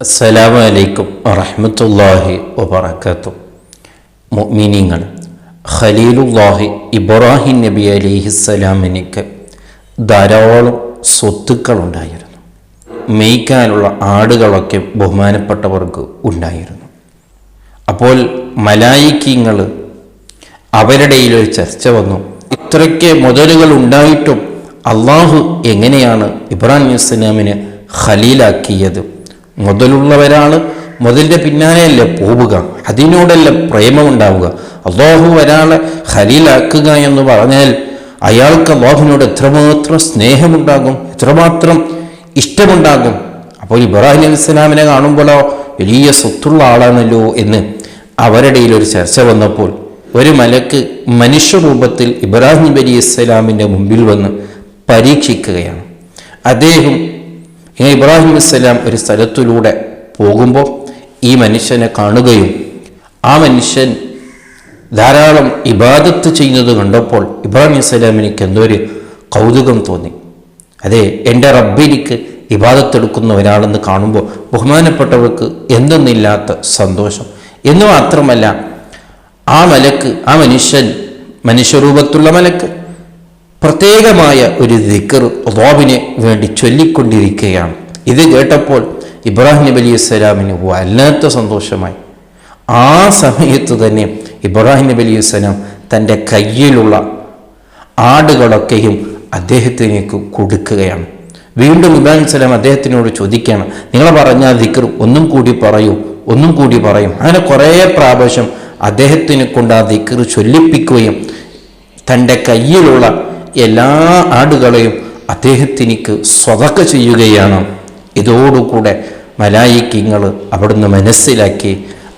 അസ്സലാമു അലൈക്കും വറഹ്മത്തുള്ളാഹി വബറകാതുഹു. മുഅ്മിനീങ്ങൾ, ഖലീലുല്ലാഹി ഇബ്രാഹിം നബി അലൈഹിസ്സലാമിനിക്ക് ധാരാളം സ്വത്തുക്കളുണ്ടായിരുന്നു. മേയ്ക്കാനുള്ള ആടുകളൊക്കെ ബഹുമാനപ്പെട്ടവർക്ക് ഉണ്ടായിരുന്നു. അപ്പോൾ മലായിക്കീങ്ങൾ അവരുടെ ഒരു ചർച്ച വന്നു. ഇത്രയ്ക്ക് മുതലുകൾ ഉണ്ടായിട്ടും അള്ളാഹു എങ്ങനെയാണ് ഇബ്രാഹിം അലൈഹിസ്സലാമിനെ ഖലീലാക്കിയത്? മുതലുള്ളവരാണ്, മുതലിൻ്റെ പിന്നാലെയല്ലേ പോവുക, അതിനോടല്ല പ്രേമമുണ്ടാവുക. അള്ളാഹു ഒരാളെ ഖലീലാക്കുക എന്ന് പറഞ്ഞാൽ അയാൾക്ക് അള്ളാഹുവിനോട് എത്രമാത്രം സ്നേഹമുണ്ടാകും, എത്രമാത്രം ഇഷ്ടമുണ്ടാകും. അപ്പോൾ ഇബ്രാഹിം അലൈഹിസ്സലാമിനെ കാണുമ്പോഴോ വലിയ സ്വത്തുള്ള ആളാണല്ലോ എന്ന് അവരുടെ ഒരു ചർച്ച വന്നപ്പോൾ ഒരു മലക്ക് മനുഷ്യരൂപത്തിൽ ഇബ്രാഹിം നബി അലൈഹിസ്സലാമിൻ്റെ മുമ്പിൽ വന്ന് പരീക്ഷിക്കുകയാണ്. അദ്ദേഹം ഇബ്രാഹിം അലൈഹിസ്സലാം ഒരു സ്ഥലത്തിലൂടെ പോകുമ്പോൾ ഈ മനുഷ്യനെ കാണുകയും ആ മനുഷ്യൻ ധാരാളം ഇബാദത്ത് ചെയ്യുന്നത് കണ്ടപ്പോൾ ഇബ്രാഹിം അലൈഹിസ്സലാമിനിക്ക് എന്തോ ഒരു കൗതുകം തോന്നി. അതെ, എൻ്റെ റബ്ബിനിക്ക് ഇബാദത്തെടുക്കുന്ന ഒരാളെന്ന് കാണുമ്പോൾ ബഹുമാനപ്പെട്ടവർക്ക് എന്തെന്നില്ലാത്ത സന്തോഷം. എന്ന് മാത്രമല്ല, ആ മലക്ക്, ആ മനുഷ്യരൂപത്തുള്ള മലക്ക് പ്രത്യേകമായ ഒരു ദിക്ർ അല്ലാഹുവിനെ വേണ്ടി ചൊല്ലിക്കൊണ്ടിരിക്കുകയാണ്. ഇത് കേട്ടപ്പോൾ ഇബ്രാഹിം നബി അലൈഹിസ്സലാമിന് വല്ലാത്ത സന്തോഷമായി. ആ സമയത്ത് തന്നെ ഇബ്രാഹിം നബി അലൈഹിസ്സലാം തൻ്റെ കയ്യിലുള്ള ആടുകളൊക്കെയും അദ്ദേഹത്തിനേക്ക് കൊടുക്കുകയാണ്. വീണ്ടും ഇബ്രാഹിം അലൈഹിസ്സലാം അദ്ദേഹത്തിനോട് ചോദിക്കുകയാണ്, നിങ്ങൾ പറഞ്ഞ ദിക്ർ ഒന്നും കൂടി പറയും. അങ്ങനെ കുറേ പ്രാവശ്യം അദ്ദേഹത്തിനെ കൊണ്ട് ആ ദിക്ർ ചൊല്ലിപ്പിക്കുകയും തൻ്റെ കയ്യിലുള്ള എല്ലാ ആടുകളെയും അദ്ദേഹത്തിനിക്ക് സ്വതക്ക ചെയ്യുകയാണ്. ഇതോടുകൂടെ മലായിക്കീങ്ങൾ അവിടുന്ന് മനസ്സിലാക്കി,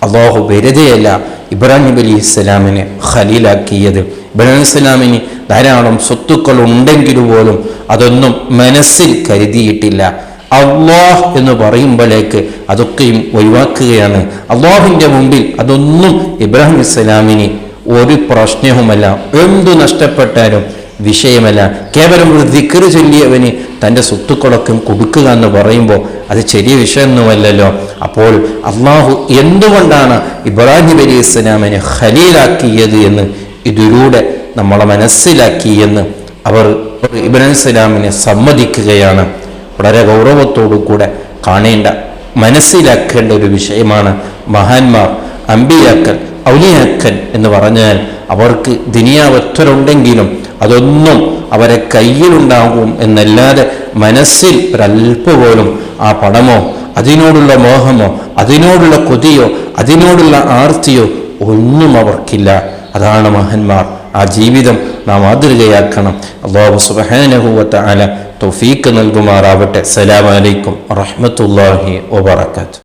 അല്ലാഹു വെറുതെയല്ല ഇബ്രാഹിം നബി അലൈഹിസ്സലാമിനെ ഖലീലാക്കിയത്. ഇബ്രാഹിം അലൈഹിസ്സലാമിന് ധാരാളം സ്വത്തുക്കൾ ഉണ്ടെങ്കിൽ പോലും അതൊന്നും മനസ്സിൽ കരുതിയിട്ടില്ല. അള്ളാഹ് എന്ന് പറയുമ്പോഴേക്ക് അതൊക്കെയും ഒഴിവാക്കുകയാണ്. അള്ളാഹുവിൻ്റെ മുമ്പിൽ അതൊന്നും ഇബ്രാഹിം അലൈഹിസ്സലാമിന് ഒരു പ്രശ്നവുമല്ല, എന്തു നഷ്ടപ്പെട്ടാലും വിഷയമല്ല. കേവലം ഒരു ദിക്ർ ചൊല്ലിയവന് തൻ്റെ സ്വത്തുക്കളൊക്കെ കൊടുക്കുക എന്ന് പറയുമ്പോൾ അത് ചെറിയ വിഷയമൊന്നുമല്ലല്ലോ. അപ്പോൾ അള്ളാഹു എന്തുകൊണ്ടാണ് ഇബ്രാഹിം നബി അലൈഹിസ്സലാമിനെ ഖലീലാക്കിയത് എന്ന് ഇതിലൂടെ നമ്മളെ മനസ്സിലാക്കിയെന്ന് അവർ ഇബ്രാഹിം അലൈഹിസ്സലാമിനെ സമ്മതിക്കുകയാണ്. വളരെ ഗൗരവത്തോടു കൂടെ കാണേണ്ട, മനസ്സിലാക്കേണ്ട ഒരു വിഷയമാണ്. മഹാന്മാർ, അമ്പിയാക്കൽ, ഔലിയാക്കൽ എന്ന് പറഞ്ഞാൽ അവർക്ക് ദുനിയാവെത്രയുണ്ടെങ്കിലും അതൊന്നും അവരെ കയ്യിലുണ്ടാകും എന്നല്ലാതെ മനസ്സിൽ ഒരല്പ പോലും ആ പണമോ അതിനോടുള്ള മോഹമോ അതിനോടുള്ള കൊതിയോ അതിനോടുള്ള ആർത്തിയോ ഒന്നും അവർക്കില്ല. അതാണ് മഹാന്മാർ. ആ ജീവിതം നാം മാതൃകയാക്കണം. അല്ലാഹു സുബ്ഹാനഹു വ തആല തൗഫീഖ് നൽകുമാറാവട്ടെ. അസ്സലാമു അലൈക്കും വറഹ്മത്തുള്ളാഹി വബറകാതുഹു.